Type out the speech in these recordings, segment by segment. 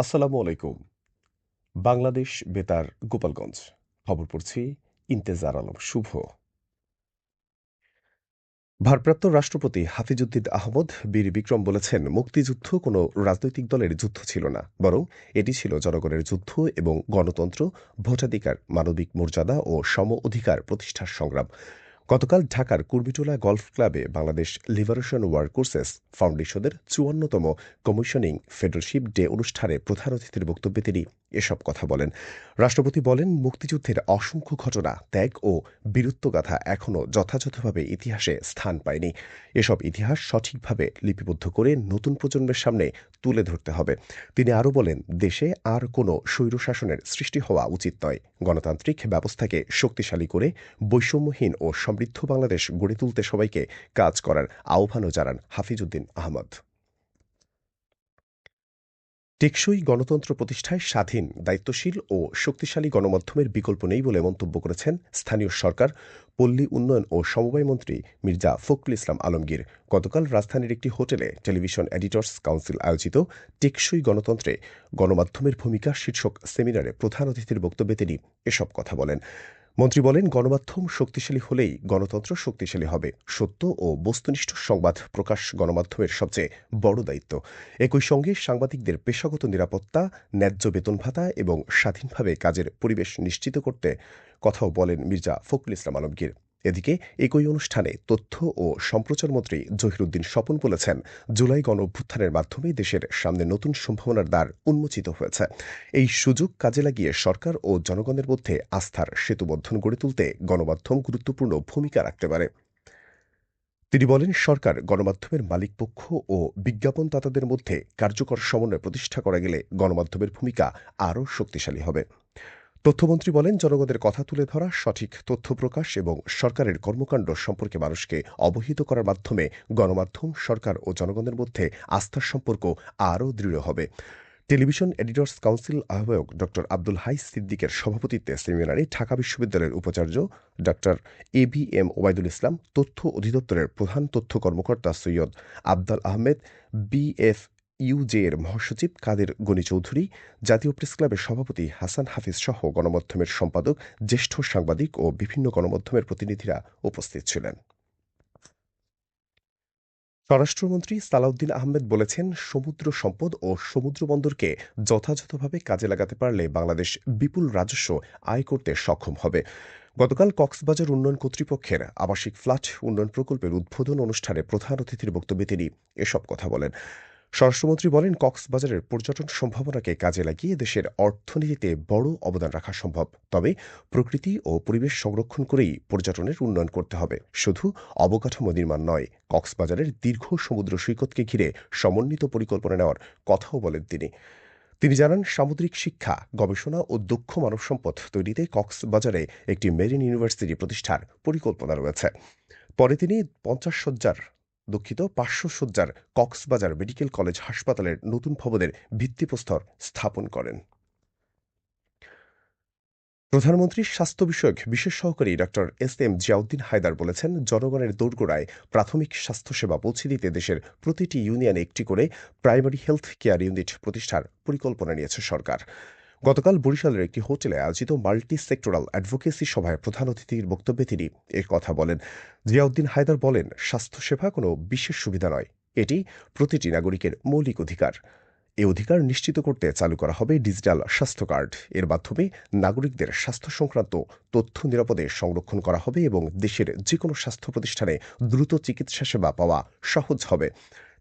আসসালামু আলাইকুম। বাংলাদেশ বেতার গোপালগঞ্জ। খবর পড়ছি ইন্তেজার আলম শুভ। ভারপ্রাপ্ত রাষ্ট্রপতি হাফিজউদ্দিন আহমদ বীর বিক্রম বলেছেন, মুক্তিযুদ্ধ কোনো রাজনৈতিক দলের যুদ্ধ ছিল না, বরং এটি ছিল জনগণের যুদ্ধ এবং গণতন্ত্র, ভোটাধিকার, মানবিক মর্যাদা ও সম অধিকার প্রতিষ্ঠার সংগ্রাম। গতকাল ঢাকার কুর্মিটোলা গলফ ক্লাবে বাংলাদেশ লিবারেশন ওয়ার্কোর্সেস ফাউন্ডেশনের ৫৪তম কমিশনিং ফেলোশিপ ডে অনুষ্ঠানে প্রধান অতিথির বক্তব্যে তিনি এসব কথা বলেন। রাষ্ট্রপতি বলেন, মুক্তিযুদ্ধের অসংখ্য ঘটনা, ত্যাগ ও বীরত্বগাথা এখনও যথাযথভাবে ইতিহাসে স্থান পায়নি। এসব ইতিহাস সঠিকভাবে লিপিবদ্ধ করে নতুন প্রজন্মের সামনে তুলে ধরতে হবে। তিনি আরও বলেন, দেশে আর কোনো স্বৈরশাসনের সৃষ্টি হওয়া উচিত নয়। গণতান্ত্রিক ব্যবস্থাকে শক্তিশালী করে বৈষম্যহীন ও সমৃদ্ধ বাংলাদেশ গড়ে তুলতে সবাইকে কাজ করার আহ্বানও জানান হাফিজউদ্দিন আহমদ। টেকসই গণতন্ত্র প্রতিষ্ঠায় স্বাধীন, দায়িত্বশীল ও শক্তিশালী গণমাধ্যমের বিকল্প নেই বলে মন্তব্য করেছেন স্থানীয় সরকার, পল্লী উন্নয়ন ও সমবায় মন্ত্রী মির্জা ফখরুল ইসলাম আলমগীর। গতকাল রাজধানীর একটি হোটেলে টেলিভিশন এডিটর্স কাউন্সিল আয়োজিত টেকসই গণতন্ত্রে গণমাধ্যমের ভূমিকা শীর্ষক সেমিনারে প্রধান অতিথির বক্তব্যে তিনি এসব কথা বলেন। মন্ত্রী বলেন, গণমাধ্যম শক্তিশালী হলেই গণতন্ত্র শক্তিশালী হবে। সত্য ও বস্তুনিষ্ঠ সংবাদ প্রকাশ গণমাধ্যমের সবচেয়ে বড় দায়িত্ব। একই সঙ্গে সাংবাদিকদের পেশাগত নিরাপত্তা, ন্যায্য বেতন ভাতা এবং স্বাধীনভাবে কাজের পরিবেশ নিশ্চিত করতে কথাও বলেন মির্জা ফখরুল ইসলাম আলমগীর। এদিকে একই অনুষ্ঠানে তথ্য ও সম্প্রচার মন্ত্রী জহিরুদ্দিন স্বপন বলেছেন, জুলাই গণঅভ্যুত্থানের মাধ্যমে দেশের সামনে নতুন সম্ভাবনার দ্বার উন্মোচিত হয়েছে। এই সুযোগ কাজে লাগিয়ে সরকার ও জনগণের মধ্যে আস্থার সেতুবন্ধন গড়ে তুলতে গণমাধ্যম গুরুত্বপূর্ণ ভূমিকা রাখতে পারে। তিনি বলেন, সরকার গণমাধ্যমের মালিকপক্ষ ও বিজ্ঞাপনদাতাদের মধ্যে কার্যকর সমন্বয় প্রতিষ্ঠা করা গেলে গণমাধ্যমের ভূমিকা আরও শক্তিশালী হবে। তথ্যমন্ত্রী বলেন, জনগণের কথা তুলে ধরা, সঠিক তথ্য প্রকাশ এবং সরকারের কর্মকাণ্ড সম্পর্কে মানুষকে অবহিত করার মাধ্যমে গণমাধ্যম, সরকার ও জনগণের মধ্যে আস্থার সম্পর্ক আরও দৃঢ় হবে। টেলিভিশন এডিটর্স কাউন্সিল আহ্বায়ক ড আব্দুল হাই সিদ্দিকের সভাপতিত্বে সেমিনারে ঢাকা বিশ্ববিদ্যালয়ের উপাচার্য ড এবিএম ওবায়দুল ইসলাম, তথ্য অধিদপ্তরের প্রধান তথ্য কর্মকর্তা সৈয়দ আফদাল আহমেদ, বিএফইউজে এর মহাসচিব কাদের গনি চৌধুরী, জাতীয় প্রেসক্লাবের সভাপতি হাসান হাফিজ সহ গণমাধ্যমের সম্পাদক, জ্যেষ্ঠ সাংবাদিক ও বিভিন্ন গণমাধ্যমের প্রতিনিধিরা উপস্থিত ছিলেন। স্বরাষ্ট্রমন্ত্রী সালাউদ্দিন আহমেদ বলেছেন, সমুদ্র সম্পদ ও সমুদ্র বন্দরকে যথাযথভাবে কাজে লাগাতে পারলে বাংলাদেশ বিপুল রাজস্ব আয় করতে সক্ষম হবে। গতকাল কক্সবাজার উন্নয়ন কর্তৃপক্ষের আবাসিক ফ্ল্যাট উন্নয়ন প্রকল্পের উদ্বোধন অনুষ্ঠানে প্রধান অতিথির বক্তব্যে তিনি এসব কথা বলেন। স্বরাষ্ট্রমন্ত্রী বলেন, কক্সবাজারের পর্যটন সম্ভাবনাকে কাজে লাগিয়ে দেশের অর্থনীতিতে বড় অবদান রাখা সম্ভব। তবে প্রকৃতি ও পরিবেশ সংরক্ষণ করেই পর্যটনের উন্নয়ন করতে হবে, শুধু অবকাঠামো নির্মাণ নয়। কক্সবাজারের দীর্ঘ সমুদ্র সৈকতকে ঘিরে সমন্বিত পরিকল্পনা নেওয়ার কথাও বলেন তিনি। তিনি জানান, সামুদ্রিক শিক্ষা, গবেষণা ও দক্ষ মানব সম্পদ তৈরিতে কক্সবাজারে একটি মেরিন ইউনিভার্সিটি প্রতিষ্ঠার পরিকল্পনা রয়েছে। পরে তিনি ৫০০ শয্যার কক্সবাজার মেডিকেল কলেজ হাসপাতালের নতুন ভবনের ভিত্তিপ্রস্তর স্থাপন করেন। প্রধানমন্ত্রীর স্বাস্থ্য বিষয়ক বিশেষ সহকারী ড এস এম জিয়াউদ্দিন হায়দার বলেছেন, জনগণের দোরগোড়ায় প্রাথমিক স্বাস্থ্যসেবা পৌঁছে দিতে দেশের প্রতিটি ইউনিয়নে একটি করে প্রাইমারি হেলথ কেয়ার ইউনিট প্রতিষ্ঠার পরিকল্পনা নিয়েছে সরকার। গতকাল বরিশালের একটি হোটেলে আয়োজিত মাল্টি সেক্টরাল অ্যাডভোকেসি সভায় প্রধান অতিথির বক্তব্যে তিনি এ কথা বলেন। জিয়াউদ্দিন হায়দার বলেন, স্বাস্থ্যসেবা কোনো বিশেষ সুবিধা নয়, এটি প্রতিটি নাগরিকের মৌলিক অধিকার। এ অধিকার নিশ্চিত করতে চালু করা হবে ডিজিটাল স্বাস্থ্য কার্ড। এর মাধ্যমে নাগরিকদের স্বাস্থ্য সংক্রান্ত তথ্য নিরাপদে সংরক্ষণ করা হবে এবং দেশের যেকোনো স্বাস্থ্য প্রতিষ্ঠানে দ্রুত চিকিৎসা সেবা পাওয়া সহজ হবে।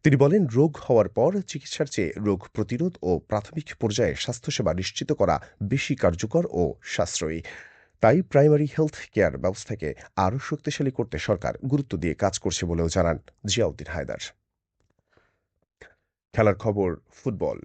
তিনি বলেন, রোগ হওয়ার পর চিকিৎসার চেয়ে রোগ প্রতিরোধ ও প্রাথমিক পর্যায়ে স্বাস্থ্যসেবা নিশ্চিত করা বেশি কার্যকর ও সাশ্রয়ী। তাই প্রাইমারি হেলথ কেয়ার ব্যবস্থাকে আরও শক্তিশালী করতে সরকার গুরুত্ব দিয়ে কাজ করছে বলেও জানান জিয়াউদ্দিন হায়দার। খেলার খবর, ফুটবল।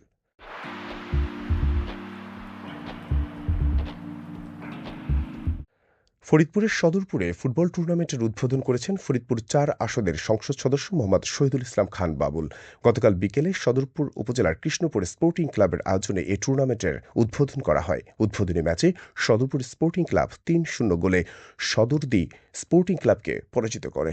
ফরিদপুরের সদরপুরে ফুটবল টুর্নামেন্টের উদ্বোধন করেছেন ফরিদপুর ৪ আসনের সংসদ সদস্য মোহাম্মদ শহীদুল ইসলাম খান বাবুল। গতকাল বিকেলে সদরপুর উপজেলার কৃষ্ণপুর স্পোর্টিং ক্লাবের আয়োজনে এই টুর্নামেন্টের উদ্বোধন করা হয়। উদ্বোধনী ম্যাচে সদরপুর স্পোর্টিং ক্লাব ৩-০ গোলে সদরদি স্পোর্টিং ক্লাবকে পরাজিত করে।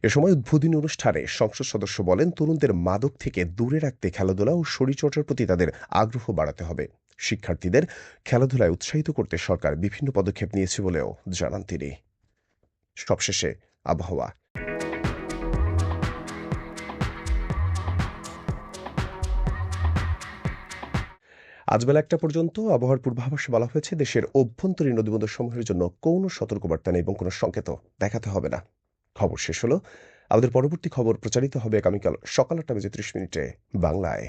এ সময় উদ্বোধনী অনুষ্ঠানে সংসদ সদস্য বলেন, তরুণদের মাদক থেকে দূরে রাখতে খেলাধুলা ও শরীরচর্চার প্রতি তাদের আগ্রহ বাড়াতে হবে। শিক্ষার্থীদের খেলাধুলায় উৎসাহিত করতে সরকার বিভিন্ন পদক্ষেপ নিয়েছে বলেও জানান তিনি। সবশেষে আবহাওয়া। আজ বেলা ১টা পর্যন্ত আবহাওয়ার পূর্বাভাসে বলা হয়েছে, দেশের অভ্যন্তরীণ নদীবন্দরসমূহের জন্য কোনো সতর্কবার্তা নেই এবং কোনো সংকেতও দেখাতে হবে না। খবর শেষ হলো। আমাদের পরবর্তী খবর প্রচারিত হবে আগামীকাল সকাল ৮টা বেজে ৩০ মিনিটে বাংলায়।